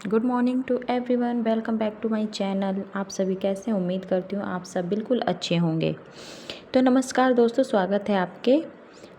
Good morning to everyone, welcome back to my channel. आप सभी कैसे हैं? उम्मीद करती हूँ आप सब बिल्कुल अच्छे होंगे। तो नमस्कार दोस्तों, स्वागत है आपके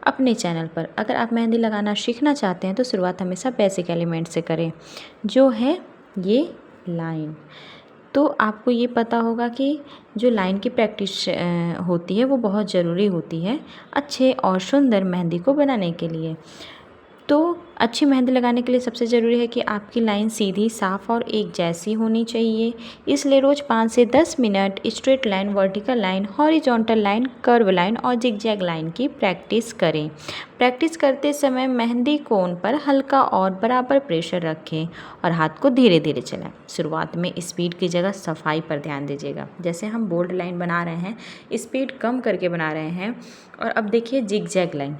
अपने चैनल पर। अगर आप मेहंदी लगाना सीखना चाहते हैं तो शुरुआत हमेशा बेसिक एलिमेंट से करें, जो है ये लाइन। तो आपको ये पता होगा कि जो लाइन की प्रैक्टिस होती है वो बहुत ज़रूरी होती है अच्छे और सुंदर मेहंदी को बनाने के लिए। तो अच्छी मेहंदी लगाने के लिए सबसे ज़रूरी है कि आपकी लाइन सीधी, साफ़ और एक जैसी होनी चाहिए। इसलिए रोज़ 5 से 10 minute straight line, vertical line, horizontal line, curve line और जिगजैग लाइन की प्रैक्टिस करें। प्रैक्टिस करते समय मेहंदी कोन पर हल्का और बराबर प्रेशर रखें और हाथ को धीरे धीरे चलाएं। शुरुआत में स्पीड की जगह सफाई पर ध्यान दीजिएगा। जैसे हम बोल्ड लाइन बना रहे हैं, स्पीड कम करके बना रहे हैं। और अब देखिए जिगजैग लाइन।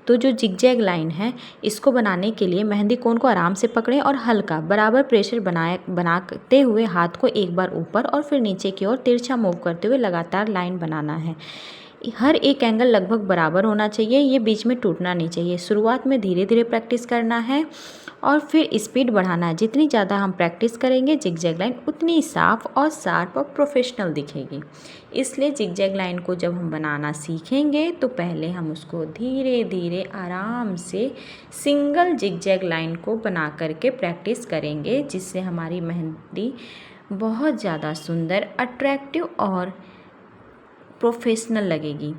तो जो जिगजैग लाइन है, इसको बनाने के लिए मेहंदी कोन को आराम से पकड़ें और हल्का बराबर प्रेशर बनाते हुए हाथ को एक बार ऊपर और फिर नीचे की ओर तिरछा मूव करते हुए लगातार लाइन बनाना है। हर एक एंगल लगभग बराबर होना चाहिए, ये बीच में टूटना नहीं चाहिए। शुरुआत में धीरे धीरे प्रैक्टिस करना है और फिर स्पीड बढ़ाना है। जितनी ज़्यादा हम प्रैक्टिस करेंगे जिगजैग लाइन उतनी साफ़ और शार्प और प्रोफेशनल दिखेगी। इसलिए जिगजैग लाइन को जब हम बनाना सीखेंगे तो पहले हम उसको धीरे धीरे आराम से सिंगल जिगजैग लाइन को बना करके प्रैक्टिस करेंगे, जिससे हमारी मेहंदी बहुत ज़्यादा सुंदर, अट्रैक्टिव और प्रोफेशनल लगेगी।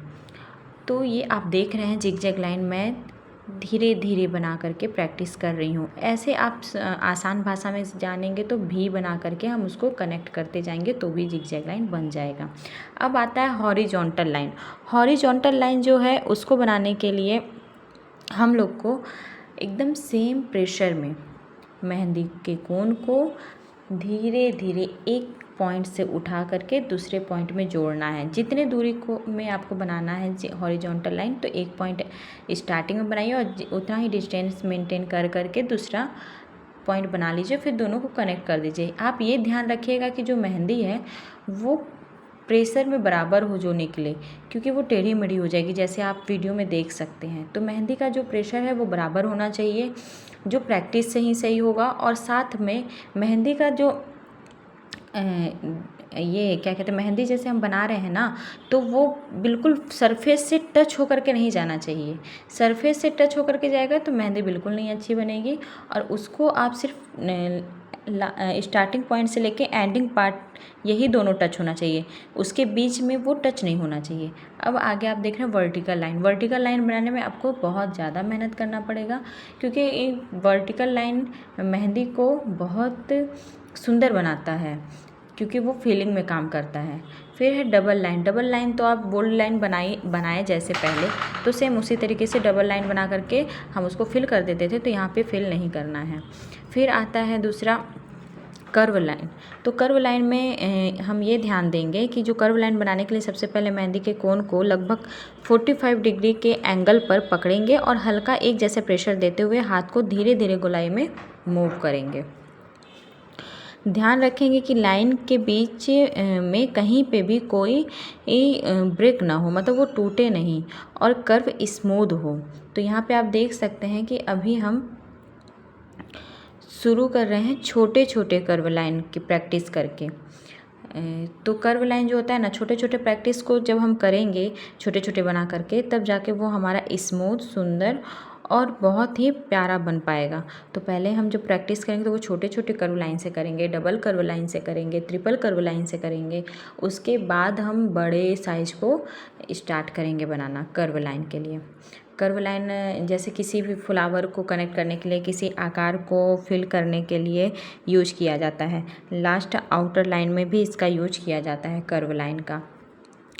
तो ये आप देख रहे हैं जिगजैग लाइन मैं धीरे धीरे बना करके प्रैक्टिस कर रही हूँ। ऐसे आप आसान भाषा में जानेंगे तो भी बना करके हम उसको कनेक्ट करते जाएंगे तो भी जिगजैग लाइन बन जाएगा। अब आता है हॉरिजॉन्टल लाइन। हॉरिजॉन्टल लाइन जो है उसको बनाने के लिए हम लोग को एकदम सेम प्रेशर में मेहंदी के कोन को धीरे धीरे एक पॉइंट से उठा करके दूसरे पॉइंट में जोड़ना है। जितने दूरी को में आपको बनाना है हॉरिजॉन्टल लाइन, तो एक पॉइंट स्टार्टिंग में बनाइए और उतना ही डिस्टेंस मेंटेन कर करके दूसरा पॉइंट बना लीजिए, फिर दोनों को कनेक्ट कर दीजिए। आप ये ध्यान रखिएगा कि जो मेहंदी है वो प्रेशर में बराबर हो जो निकले, क्योंकि वो टेढ़ी मेढ़ी हो जाएगी, जैसे आप वीडियो में देख सकते हैं। तो मेहंदी का जो प्रेशर है वो बराबर होना चाहिए, जो प्रैक्टिस से ही सही होगा। और साथ में मेहंदी का जो ये क्या कहते हैं, मेहंदी जैसे हम बना रहे हैं ना, तो वो बिल्कुल सरफेस से टच होकर के नहीं जाना चाहिए। सरफेस से टच होकर के जाएगा तो मेहंदी बिल्कुल नहीं अच्छी बनेगी। और उसको आप सिर्फ स्टार्टिंग पॉइंट से लेके एंडिंग पार्ट, यही दोनों टच होना चाहिए, उसके बीच में वो टच नहीं होना चाहिए। अब आगे आप देख रहे हैं वर्टिकल लाइन। वर्टिकल लाइन बनाने में आपको बहुत ज़्यादा मेहनत करना पड़ेगा, क्योंकि वर्टिकल लाइन मेहंदी को बहुत सुंदर बनाता है, क्योंकि वो फीलिंग में काम करता है। फिर है डबल लाइन। डबल लाइन तो आप बोल्ड लाइन बनाए जैसे पहले, तो सेम उसी तरीके से डबल लाइन बना करके हम उसको फिल कर देते थे, तो यहाँ पे फिल नहीं करना है। फिर आता है दूसरा कर्व लाइन। तो कर्व लाइन में हम ये ध्यान देंगे कि जो कर्व लाइन बनाने के लिए सबसे पहले मेहंदी के कोन को लगभग 45 डिग्री के एंगल पर पकड़ेंगे और हल्का एक जैसे प्रेशर देते हुए हाथ को धीरे धीरे गोलाई में मूव करेंगे। ध्यान रखेंगे कि लाइन के बीच में कहीं पे भी कोई ब्रेक ना हो, मतलब वो टूटे नहीं और कर्व स्मूथ हो। तो यहाँ पे आप देख सकते हैं कि अभी हम शुरू कर रहे हैं छोटे छोटे कर्व लाइन की प्रैक्टिस करके। तो कर्व लाइन जो होता है ना, छोटे छोटे प्रैक्टिस को जब हम करेंगे छोटे छोटे बना करके, तब जाके वो हमारा स्मूथ, सुंदर और बहुत ही प्यारा बन पाएगा। तो पहले हम जब प्रैक्टिस करेंगे तो वो छोटे छोटे कर्व लाइन से करेंगे, डबल कर्व लाइन से करेंगे, ट्रिपल कर्व लाइन से करेंगे। उसके बाद हम बड़े साइज को स्टार्ट करेंगे बनाना कर्व लाइन के लिए। कर्व लाइन जैसे किसी भी फ्लावर को कनेक्ट करने के लिए, किसी आकार को फिल करने के लिए यूज किया जाता है। लास्ट आउटर लाइन में भी इसका यूज किया जाता है कर्व लाइन का।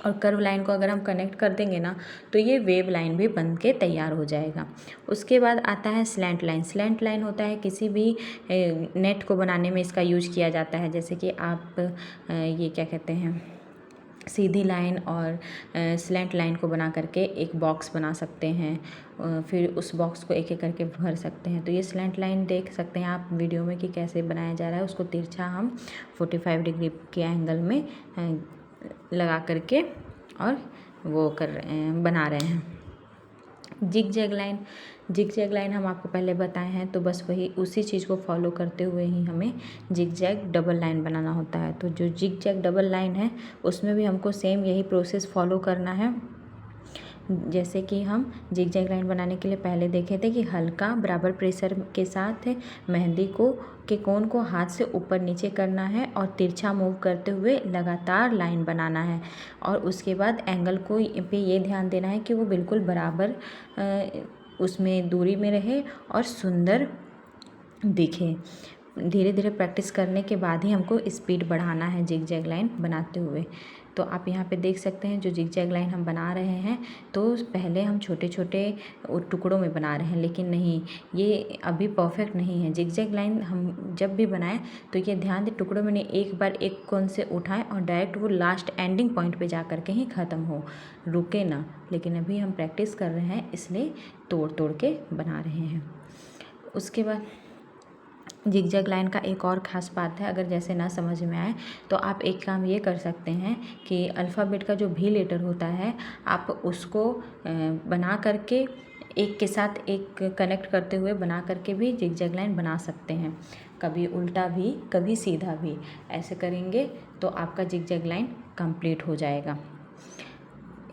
और कर्व लाइन को अगर हम कनेक्ट कर देंगे ना, तो ये वेव लाइन भी बन के तैयार हो जाएगा। उसके बाद आता है स्लैंट लाइन। स्लैंट लाइन होता है किसी भी नेट को बनाने में इसका यूज किया जाता है। जैसे कि आप ये क्या कहते हैं, सीधी लाइन और स्लैंट लाइन को बना करके एक बॉक्स बना सकते हैं, फिर उस बॉक्स को एक एक करके भर सकते हैं। तो ये स्लैंट लाइन देख सकते हैं आप वीडियो में कि कैसे बनाया जा रहा है। उसको तिरछा हम 45 डिग्री के एंगल में लगा करके और वो कर रहे हैं, बना रहे हैं। जिग जैग लाइन हम आपको पहले बताए हैं, तो बस वही उसी चीज़ को फॉलो करते हुए ही हमें जिग जैग डबल लाइन बनाना होता है। तो जो जिग जैग डबल लाइन है उसमें भी हमको सेम यही प्रोसेस फॉलो करना है। जैसे कि हम जिग जैग लाइन बनाने के लिए पहले देखे थे कि हल्का बराबर प्रेशर के साथ मेहंदी के कोन को हाथ से ऊपर नीचे करना है और तिरछा मूव करते हुए लगातार लाइन बनाना है। और उसके बाद एंगल को पे ये ध्यान देना है कि वो बिल्कुल बराबर उसमें दूरी में रहे और सुंदर दिखे। धीरे धीरे प्रैक्टिस करने के बाद ही हमको स्पीड बढ़ाना है जिग जैग लाइन बनाते हुए। तो आप यहाँ पे देख सकते हैं जो जिग जैग लाइन हम बना रहे हैं, तो पहले हम छोटे छोटे टुकड़ों में बना रहे हैं, लेकिन नहीं, ये अभी परफेक्ट नहीं है। जिग जैग लाइन हम जब भी बनाएं तो ये ध्यान दें टुकड़ों में नहीं, एक बार एक कोन से उठाएं और डायरेक्ट वो लास्ट एंडिंग पॉइंट पे जा कर के ही ख़त्म हो, रुके ना। लेकिन अभी हम प्रैक्टिस कर रहे हैं, इसलिए तोड़ तोड़ के बना रहे हैं। उसके बाद जिग जैग लाइन का एक और ख़ास बात है, अगर जैसे ना समझ में आए तो आप एक काम ये कर सकते हैं कि अल्फ़ाबेट का जो भी लेटर होता है आप उसको बना करके एक के साथ एक कनेक्ट करते हुए बना करके भी जिग जैग लाइन बना सकते हैं। कभी उल्टा भी कभी सीधा भी, ऐसे करेंगे तो आपका जिग जैग लाइन कंप्लीट हो जाएगा।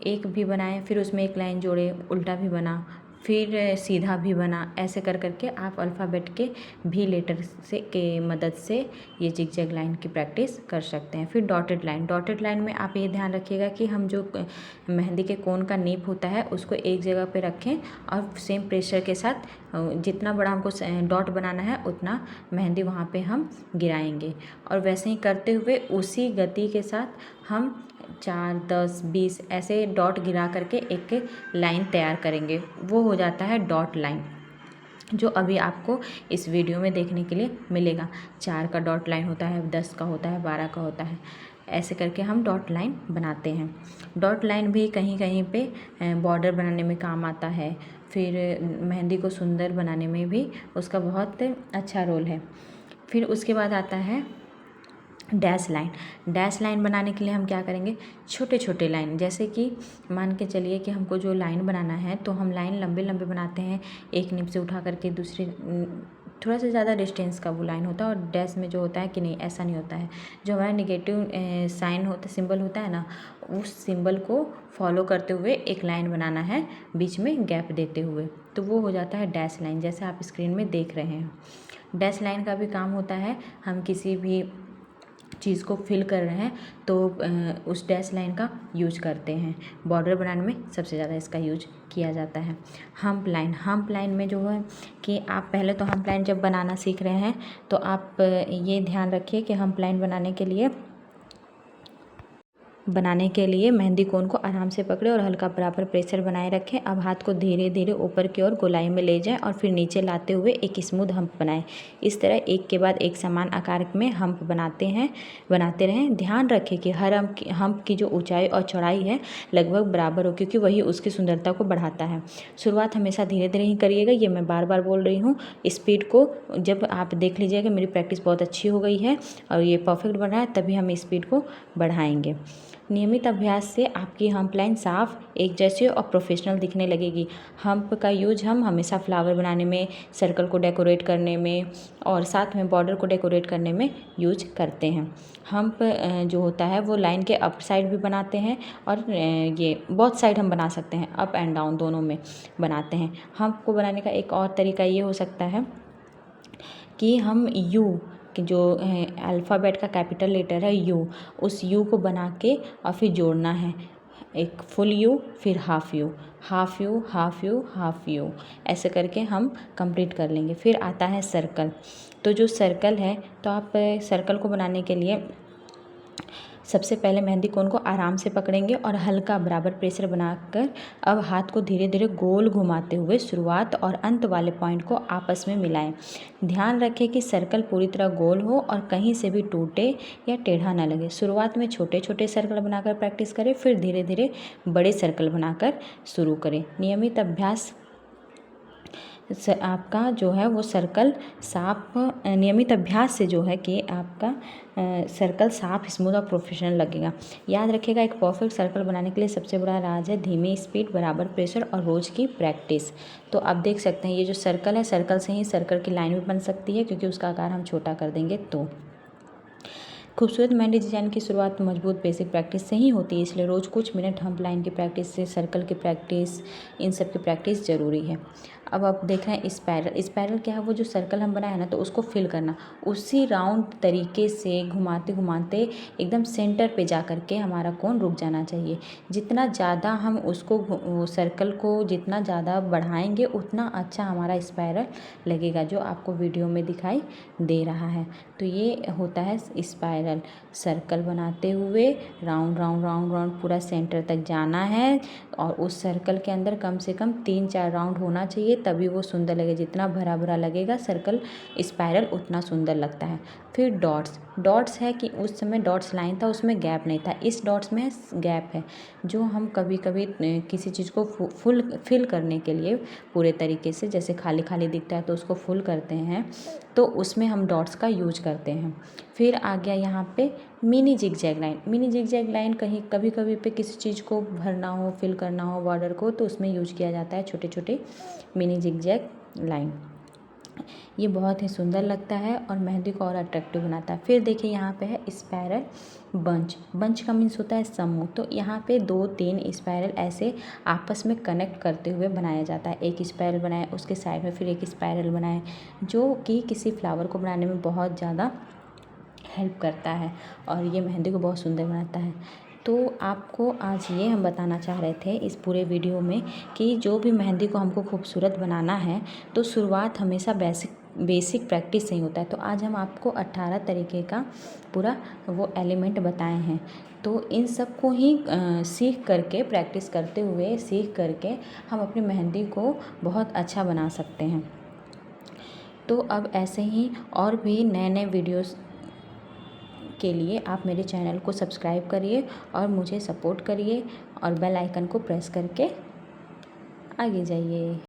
एक भी बनाएं, फिर उसमें एक लाइन जोड़े, उल्टा भी बना, फिर सीधा भी बना, ऐसे कर करके आप अल्फ़ाबेट के भी लेटर से के मदद से ये जिग जैग लाइन की प्रैक्टिस कर सकते हैं। फिर डॉटेड लाइन में आप ये ध्यान रखिएगा कि हम जो मेहंदी के कोन का नीप होता है उसको एक जगह पे रखें और सेम प्रेशर के साथ जितना बड़ा हमको डॉट बनाना है उतना मेहंदी वहाँ पे हम गिराएंगे। और वैसे ही करते हुए उसी गति के साथ हम 4, 10, 20 ऐसे डॉट गिरा करके एक लाइन तैयार करेंगे। वो हो जाता है डॉट लाइन, जो अभी आपको इस वीडियो में देखने के लिए मिलेगा। 4 का डॉट लाइन होता है, 10 का होता है, 12 का होता है, ऐसे करके हम डॉट लाइन बनाते हैं। डॉट लाइन भी कहीं कहीं पे बॉर्डर बनाने में काम आता है, फिर मेहंदी को सुंदर बनाने में भी उसका बहुत अच्छा रोल है। फिर उसके बाद आता है डैश लाइन बनाने के लिए हम क्या करेंगे, छोटे छोटे लाइन, जैसे कि मान के चलिए कि हमको जो लाइन बनाना है तो हम लाइन लंबे लंबे बनाते हैं, एक निब से उठा करके दूसरे थोड़ा सा ज़्यादा डिस्टेंस का वो लाइन होता है। और डैश में जो होता है कि नहीं, ऐसा नहीं होता है। जो हमारा निगेटिव साइन होता सिंबल होता है ना, उस सिंबल को फॉलो करते हुए एक लाइन बनाना है बीच में गैप देते हुए, तो वो हो जाता है डैश लाइन, जैसे आप स्क्रीन में देख रहे हैं। डैश लाइन का भी काम होता है, हम किसी भी चीज़ को फिल कर रहे हैं तो उस डैश लाइन का यूज करते हैं। बॉर्डर बनाने में सबसे ज़्यादा इसका यूज किया जाता है। हम्प लाइन में जो है कि आप पहले तो हम्प लाइन जब बनाना सीख रहे हैं तो आप ये ध्यान रखिए कि हम्प लाइन बनाने के लिए मेहंदी कोन को आराम से पकड़े और हल्का बराबर प्रेशर बनाए रखें। अब हाथ को धीरे धीरे ऊपर की ओर गोलाई में ले जाएं और फिर नीचे लाते हुए एक स्मूथ हम्प बनाएं। इस तरह एक के बाद एक समान आकार में हम्प बनाते रहें। ध्यान रखें कि हर हम्प की जो ऊंचाई और चौड़ाई है लगभग बराबर हो, क्योंकि वही उसकी सुंदरता को बढ़ाता है। शुरुआत हमेशा धीरे धीरे ही करिएगा, ये मैं बार बार बोल रही हूँ। स्पीड को जब आप देख लीजिएगा मेरी प्रैक्टिस बहुत अच्छी हो गई है और ये परफेक्ट बन रहा है, तभी हम स्पीड को बढ़ाएंगे। नियमित अभ्यास से आपकी हम्प लाइन साफ, एक जैसी और प्रोफेशनल दिखने लगेगी। हम्प का यूज हम हमेशा फ्लावर बनाने में, सर्कल को डेकोरेट करने में और साथ में बॉर्डर को डेकोरेट करने में यूज करते हैं। हम्प जो होता है वो लाइन के अप साइड भी बनाते हैं और ये बोथ साइड हम बना सकते हैं, अप एंड डाउन दोनों में बनाते हैं। हम्प को बनाने का एक और तरीका ये हो सकता है कि हम यू कि जो अल्फ़ाबेट का कैपिटल लेटर है यू, उस यू को बना के और फिर जोड़ना है, एक फुल यू फिर half you, half you half you half you, ऐसे करके हम कंप्लीट कर लेंगे। फिर आता है सर्कल। तो जो सर्कल है, तो आप सर्कल को बनाने के लिए सबसे पहले मेहंदी कोन को आराम से पकड़ेंगे और हल्का बराबर प्रेशर बनाकर अब हाथ को धीरे धीरे गोल घुमाते हुए शुरुआत और अंत वाले पॉइंट को आपस में मिलाएं। ध्यान रखें कि सर्कल पूरी तरह गोल हो और कहीं से भी टूटे या टेढ़ा ना लगे। शुरुआत में छोटे छोटे सर्कल बनाकर प्रैक्टिस करें, फिर धीरे धीरे बड़े सर्कल बनाकर शुरू करें। नियमित अभ्यास आपका जो है वो सर्कल साफ नियमित अभ्यास से जो है कि आपका सर्कल साफ, स्मूथ और प्रोफेशनल लगेगा। याद रखिएगा, एक परफेक्ट सर्कल बनाने के लिए सबसे बड़ा राज है धीमी स्पीड, बराबर प्रेशर और रोज़ की प्रैक्टिस। तो आप देख सकते हैं ये जो सर्कल है, सर्कल से ही सर्कल की लाइन भी बन सकती है, क्योंकि उसका आकार हम छोटा कर देंगे। तो खूबसूरत मेहंदी डिजाइन की शुरुआत मजबूत बेसिक प्रैक्टिस से ही होती है, इसलिए रोज़ कुछ मिनट हम लाइन की प्रैक्टिस से, सर्कल की प्रैक्टिस, इन सब की प्रैक्टिस ज़रूरी है। अब आप देख रहे हैं स्पायरल। स्पायरल क्या है, वो जो सर्कल हम बनाए हैं ना, तो उसको फिल करना, उसी राउंड तरीके से घुमाते घुमाते एकदम सेंटर पे जा कर के हमारा कोन रुक जाना चाहिए। जितना ज़्यादा हम उसको सर्कल को जितना ज़्यादा बढ़ाएंगे उतना अच्छा हमारा स्पायरल लगेगा, जो आपको वीडियो में दिखाई दे रहा है। तो ये होता है स्पायरल। सर्कल बनाते हुए राउंड राउंड राउंड राउंड पूरा सेंटर तक जाना है, और उस सर्कल के अंदर कम से कम 3-4 राउंड होना चाहिए, तभी वो सुंदर लगे। जितना भरा भरा लगेगा सर्कल स्पायरल उतना सुंदर लगता है। फिर डॉट्स। डॉट्स है कि उस समय डॉट्स लाइन था, उसमें गैप नहीं था, इस डॉट्स में गैप है, जो हम कभी कभी किसी चीज़ को फिल करने के लिए पूरे तरीके से, जैसे खाली खाली दिखता है तो उसको फुल करते हैं, तो उसमें हम डॉट्स का यूज करते हैं। फिर आ गया यहाँ पे mini zigzag line. Mini zigzag line कहीं कभी कभी पे किसी चीज़ को भरना हो, फिल करना हो बॉर्डर को, तो उसमें यूज किया जाता है छोटे छोटे मिनी जिग जैग लाइन। ये बहुत ही सुंदर लगता है और मेहंदी को और अट्रैक्टिव बनाता है। फिर देखिए यहाँ पे है स्पायरल बंच। बंच का मीन्स होता है समूह। तो यहाँ पे 2-3 स्पायरल ऐसे आपस में कनेक्ट करते हुए बनाया जाता है। एक स्पायरल बनाए, उसके साइड में फिर एक स्पायरल बनाए, जो कि किसी फ्लावर को बनाने में बहुत ज़्यादा हेल्प करता है और ये मेहंदी को बहुत सुंदर बनाता है। तो आपको आज ये हम बताना चाह रहे थे इस पूरे वीडियो में कि जो भी मेहंदी को हमको खूबसूरत बनाना है तो शुरुआत हमेशा बेसिक प्रैक्टिस से ही होता है। तो आज हम आपको 18 तरीके का पूरा वो एलिमेंट बताए हैं। तो इन सब को ही सीख करके, प्रैक्टिस करते हुए सीख करके हम अपनी मेहंदी को बहुत अच्छा बना सकते हैं। तो अब ऐसे ही और भी नए नए वीडियोस के लिए आप मेरे चैनल को सब्सक्राइब करिए और मुझे सपोर्ट करिए और बेल आइकन को प्रेस करके आगे जाइए।